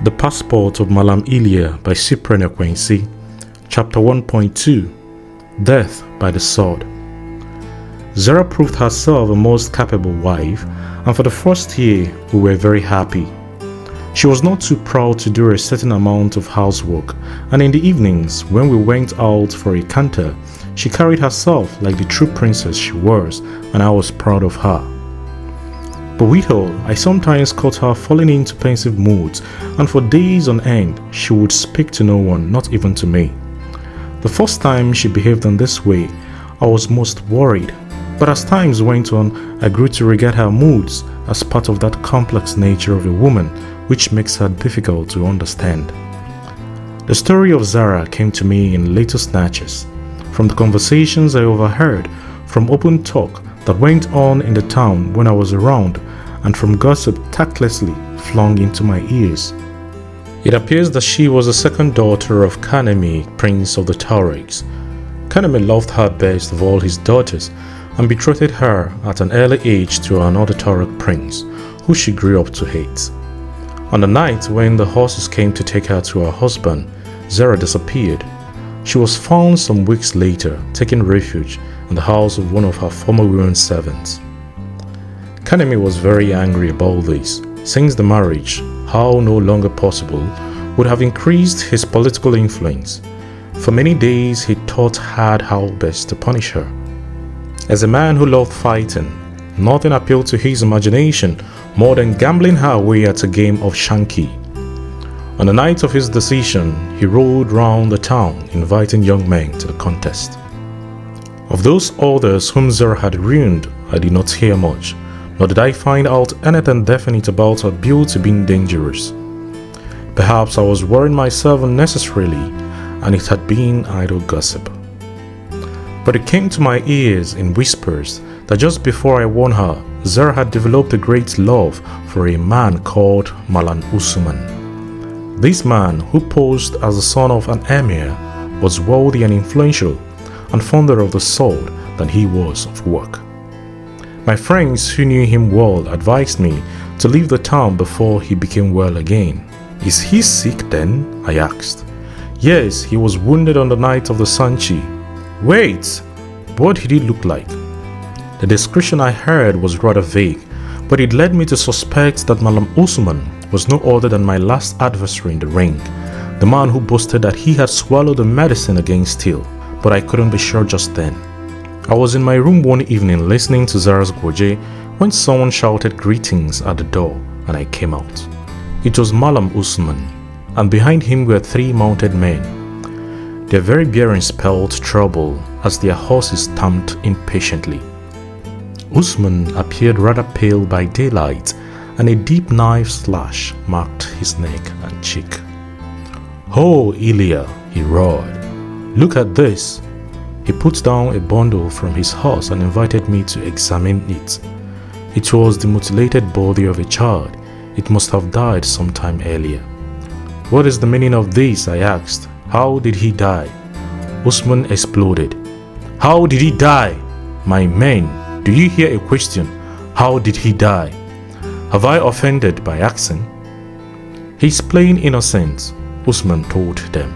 The Passport of Mallam Ilia by Cyprian Ekwensi, Chapter 1.2 Death by the Sword. Zara proved herself a most capable wife, and for the first year we were very happy. She was not too proud to do a certain amount of housework, and in the evenings when we went out for a canter, she carried herself like the true princess she was, and I was proud of her. But with her, I sometimes caught her falling into pensive moods, and for days on end, she would speak to no one, not even to me. The first time she behaved in this way, I was most worried, but as times went on, I grew to regard her moods as part of that complex nature of a woman, which makes her difficult to understand. The story of Zara came to me in little snatches, from the conversations I overheard, from open talk that went on in the town when I was around, and from gossip tactlessly flung into my ears. It appears that she was the second daughter of Kanemi, Prince of the Tuaregs. Kanemi loved her best of all his daughters and betrothed her at an early age to another Tuareg prince, who she grew up to hate. On the night when the horses came to take her to her husband, Zara disappeared. She was found some weeks later, taking refuge in the house of one of her former women servants. Kanemi was very angry about this, since the marriage, how no longer possible, would have increased his political influence. For many days he thought hard how best to punish her. As a man who loved fighting, nothing appealed to his imagination more than gambling her away at a game of shanky. On the night of his decision, he rode round the town inviting young men to the contest. Of those others whom Zara had ruined, I did not hear much, nor did I find out anything definite about her beauty being dangerous. Perhaps I was worrying myself unnecessarily, and it had been idle gossip. But it came to my ears in whispers that just before I won her, Zara had developed a great love for a man called Mallam Usman. This man, who posed as the son of an emir, was wealthy and influential, and fonder of the sword than he was of work. My friends who knew him well advised me to leave the town before he became well again. "Is he sick then?" I asked. "Yes, he was wounded on the night of the Sanchi." "Wait, what did he look like?" The description I heard was rather vague, but it led me to suspect that Mallam Usman was no other than my last adversary in the ring, the man who boasted that he had swallowed the medicine against steel, but I couldn't be sure just then. I was in my room one evening listening to Zara's Goje when someone shouted greetings at the door, and I came out. It was Mallam Usman, and behind him were 3 mounted men. Their very bearing spelled trouble as their horses stamped impatiently. Usman appeared rather pale by daylight, and a deep knife slash marked his neck and cheek. "Ho, Ilia," he roared. "Look at this." He put down a bundle from his horse and invited me to examine it. It was the mutilated body of a child. It must have died some time earlier. "What is the meaning of this?" I asked. "How did he die?" Usman exploded. "How did he die? My men, do you hear a question? How did he die? Have I offended by asking?" "He's plain innocent," Usman told them.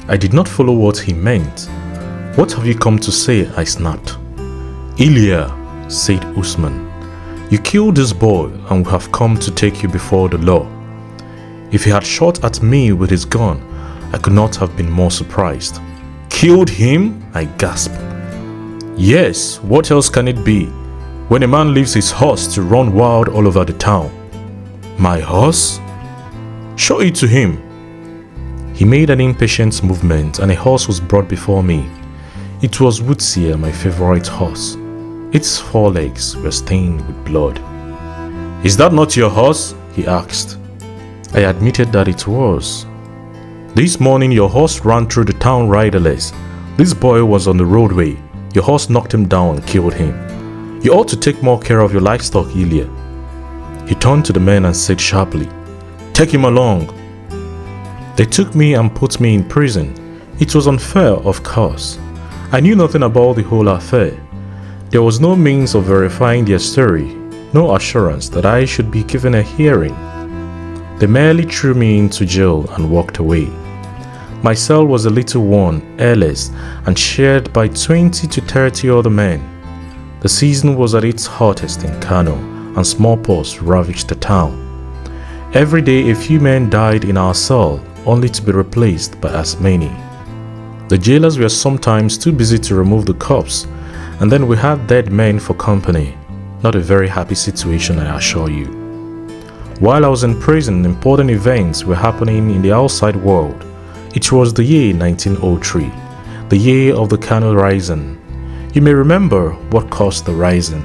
I did not follow what he meant. "What have you come to say?" I snapped. "Ilia," said Usman, "you killed this boy and we have come to take you before the law." If he had shot at me with his gun, I could not have been more surprised. "Killed him?" I gasped. "Yes, what else can it be, when a man leaves his horse to run wild all over the town?" "My horse? Show it to him." He made an impatient movement and a horse was brought before me. It was Wutsia, my favorite horse. Its forelegs were stained with blood. "Is that not your horse?" he asked. I admitted that it was. "This morning your horse ran through the town riderless. This boy was on the roadway. Your horse knocked him down and killed him. You ought to take more care of your livestock, Ilia." He turned to the men and said sharply, "Take him along." They took me and put me in prison. It was unfair, of course. I knew nothing about the whole affair. There was no means of verifying their story, no assurance that I should be given a hearing. They merely threw me into jail and walked away. My cell was a little one, airless, and shared by 20 to 30 other men. The season was at its hottest in Kano, and smallpox ravaged the town. Every day a few men died in our cell, only to be replaced by as many. The jailers were sometimes too busy to remove the corpse, and then we had dead men for company. Not a very happy situation, I assure you. While I was in prison, important events were happening in the outside world. It was the year 1903, the year of the Kano Rising. You may remember what caused the rising.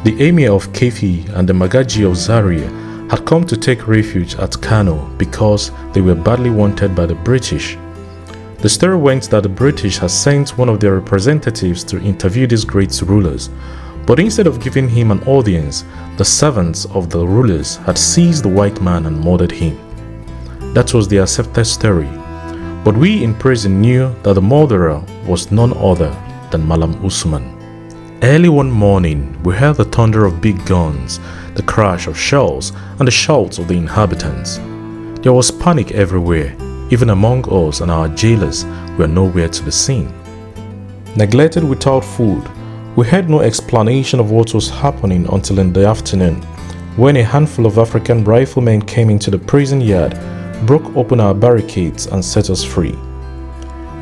The Emir of Kefi and the Magaji of Zaria had come to take refuge at Kano because they were badly wanted by the British. The story went that the British had sent one of their representatives to interview these great rulers, but instead of giving him an audience, the servants of the rulers had seized the white man and murdered him. That was the accepted story, but we in prison knew that the murderer was none other than Mallam Usman. Early one morning, we heard the thunder of big guns, the crash of shells, and the shouts of the inhabitants. There was panic everywhere, even among us, and our jailers were nowhere to be seen. Neglected without food, we had no explanation of what was happening until in the afternoon, when a handful of African riflemen came into the prison yard, broke open our barricades, and set us free.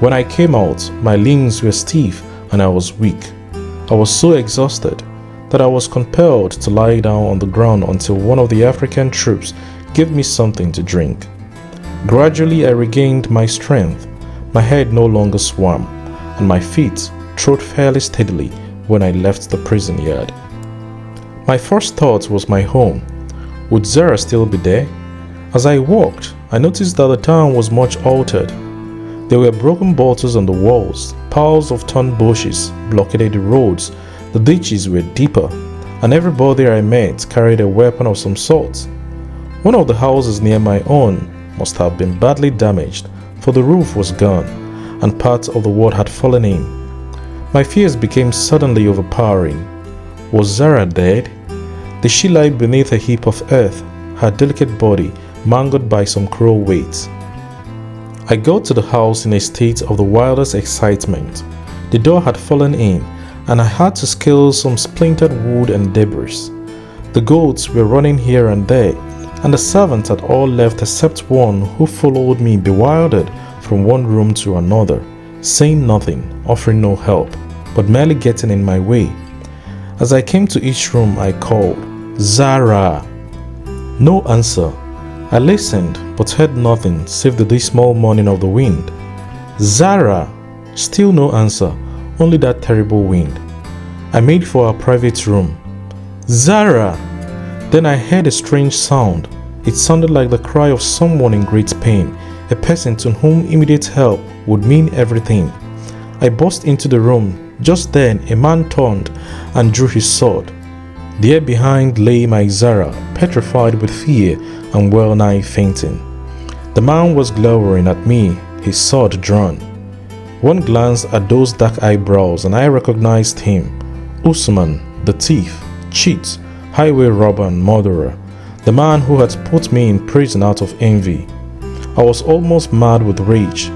When I came out, my limbs were stiff and I was weak. I was so exhausted that I was compelled to lie down on the ground until one of the African troops gave me something to drink. Gradually I regained my strength. My head no longer swam, and my feet trod fairly steadily when I left the prison yard. My first thought was my home. Would Zara still be there? As I walked, I noticed that the town was much altered. There were broken bottles on the walls, piles of torn bushes blockaded the roads, the ditches were deeper, and everybody I met carried a weapon of some sort. One of the houses near my own must have been badly damaged, for the roof was gone, and part of the wall had fallen in. My fears became suddenly overpowering. Was Zara dead? Did she lie beneath a heap of earth, her delicate body mangled by some cruel weight? I got to the house in a state of the wildest excitement. The door had fallen in, and I had to scale some splintered wood and debris. The goats were running here and there, and the servants had all left except one who followed me bewildered from one room to another, saying nothing, offering no help, but merely getting in my way. As I came to each room, I called, "Zara!" No answer. I listened, but heard nothing save the dismal moaning of the wind. "Zara!" Still no answer, only that terrible wind. I made for our private room. "Zara!" Then I heard a strange sound. It sounded like the cry of someone in great pain, a person to whom immediate help would mean everything. I burst into the room. Just then, a man turned and drew his sword. There behind lay my Zara, petrified with fear and well-nigh fainting. The man was glowering at me, his sword drawn. One glance at those dark eyebrows and I recognized him. Usman, the thief, cheat, highway robber and murderer, the man who had put me in prison out of envy. I was almost mad with rage.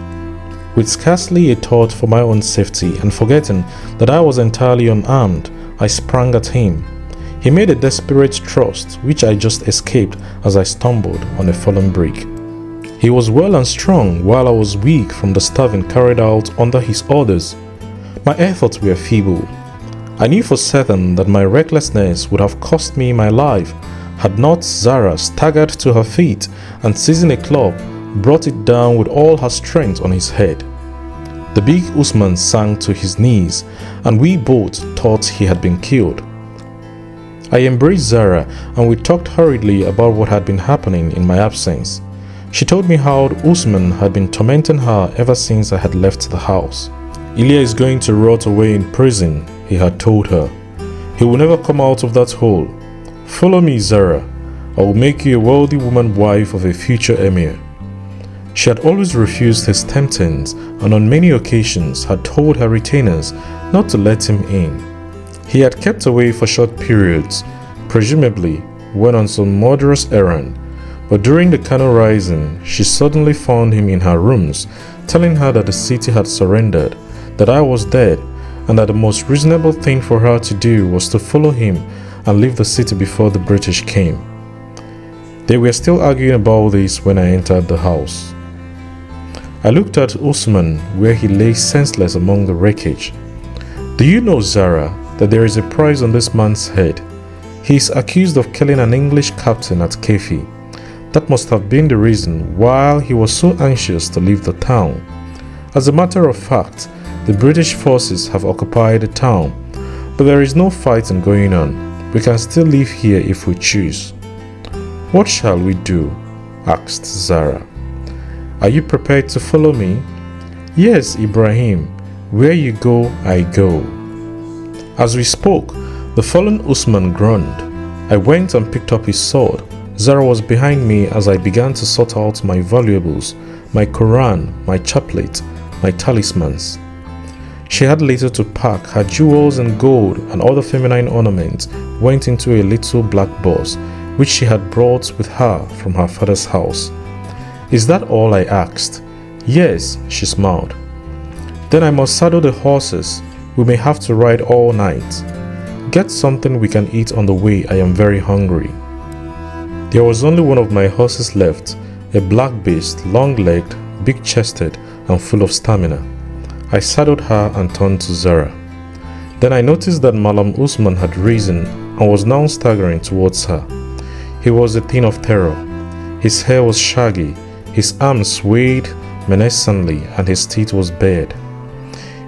With scarcely a thought for my own safety and forgetting that I was entirely unarmed, I sprang at him. He made a desperate thrust, which I just escaped as I stumbled on a fallen brick. He was well and strong, while I was weak from the starving carried out under his orders. My efforts were feeble. I knew for certain that my recklessness would have cost me my life, had not Zara staggered to her feet and seizing a club, brought it down with all her strength on his head. The big Usman sank to his knees, and we both thought he had been killed. I embraced Zara, and we talked hurriedly about what had been happening in my absence. She told me how Usman had been tormenting her ever since I had left the house. "Ilia is going to rot away in prison," he had told her. "He will never come out of that hole. Follow me, Zara. I will make you a wealthy woman, wife of a future emir." She had always refused his temptings and on many occasions had told her retainers not to let him in. He had kept away for short periods, presumably went on some murderous errand, But during the canoe rising, she suddenly found him in her rooms, telling her that the city had surrendered, that I was dead, and that the most reasonable thing for her to do was to follow him and leave the city before the British came. They were still arguing about this when I entered the house. I looked at Usman where he lay senseless among the wreckage. Do you know, Zara, that there is a price on this man's head? He is accused of killing an English captain at Kefi. That must have been the reason why he was so anxious to leave the town. As a matter of fact, the British forces have occupied the town, but there is no fighting going on. We can still live here if we choose. What shall we do? Asked Zara. Are you prepared to follow me? Yes, Ibrahim. Where you go, I go. As we spoke, the fallen Usman groaned. I went and picked up his sword. Zara was behind me as I began to sort out my valuables, my Quran, my chaplet, my talismans. She had little to pack. Her jewels and gold and other feminine ornaments went into a little black box, which she had brought with her from her father's house. Is that all? I asked. Yes, she smiled. Then I must saddle the horses. We may have to ride all night. Get something we can eat on the way. I am very hungry. There was only one of my horses left, a black beast, long-legged, big-chested, and full of stamina. I saddled her and turned to Zara. Then I noticed that Mallam Usman had risen and was now staggering towards her. He was a thing of terror. His hair was shaggy, his arms swayed menacingly, and his teeth was bared.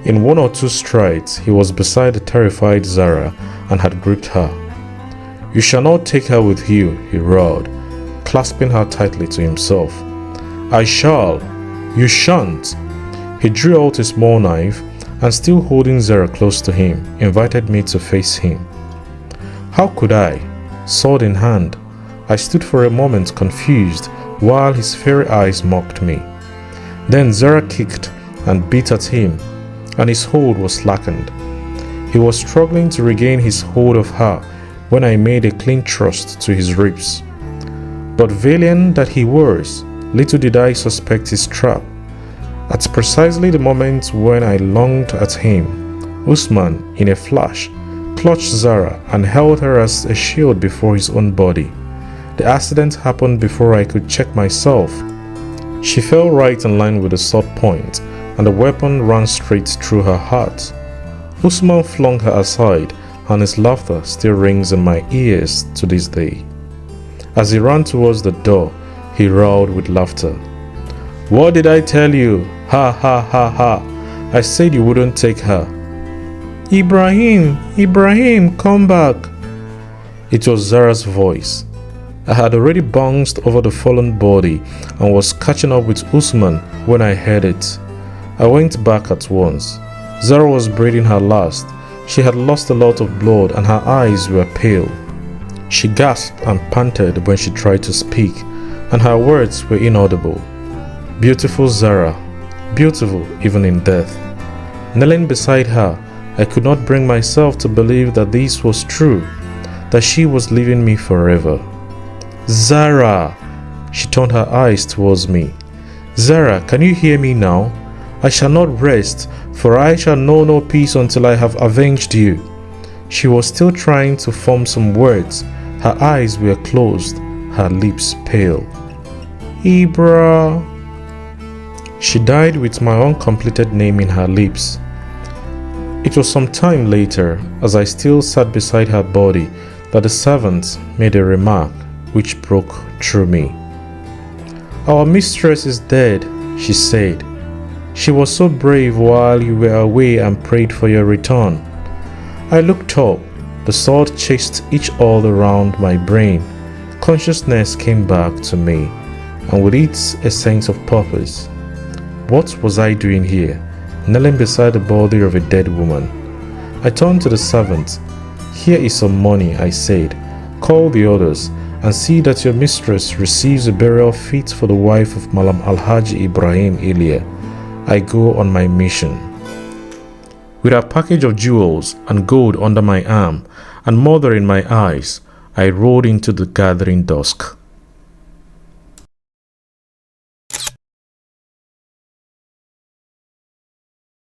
In one or two strides, he was beside the terrified Zara and had gripped her. You shall not take her with you, he roared, clasping her tightly to himself. I shall. You shan't. He drew out a small knife and, still holding Zara close to him, invited me to face him. How could I? Sword in hand. I stood for a moment confused while his fiery eyes mocked me. Then Zara kicked and beat at him, and his hold was slackened. He was struggling to regain his hold of her when I made a clean thrust to his ribs. But valiant that he was, little did I suspect his trap. At precisely the moment when I lunged at him, Usman, in a flash, clutched Zara and held her as a shield before his own body. The accident happened before I could check myself. She fell right in line with the sword point, and the weapon ran straight through her heart. Usman flung her aside, and his laughter still rings in my ears to this day. As he ran towards the door, he roared with laughter. What did I tell you? Ha ha ha ha. I said you wouldn't take her. Ibrahim, Ibrahim, come back. It was Zara's voice. I had already bounced over the fallen body and was catching up with Usman when I heard it. I went back at once. Zara was breathing her last. She had lost a lot of blood and her eyes were pale. She gasped and panted when she tried to speak, and her words were inaudible. Beautiful Zara, beautiful even in death. Kneeling beside her, I could not bring myself to believe that this was true, that she was leaving me forever. Zara! She turned her eyes towards me. Zara, can you hear me now? I shall not rest, for I shall know no peace until I have avenged you. She was still trying to form some words. Her eyes were closed, her lips pale. Ibra. She died with my uncompleted name in her lips. It was some time later, as I still sat beside her body, that the servant made a remark which broke through me. Our mistress is dead, she said. She was so brave while you were away and prayed for your return. I looked up. The sword chased each all around my brain. Consciousness came back to me, and with it a sense of purpose. What was I doing here, kneeling beside the body of a dead woman? I turned to the servant. Here is some money, I said. Call the others and see that your mistress receives a burial fit for the wife of Mallam Alhaji Mallam Ilia. I go on my mission. With a package of jewels and gold under my arm and mother in my eyes, I rode into the gathering dusk.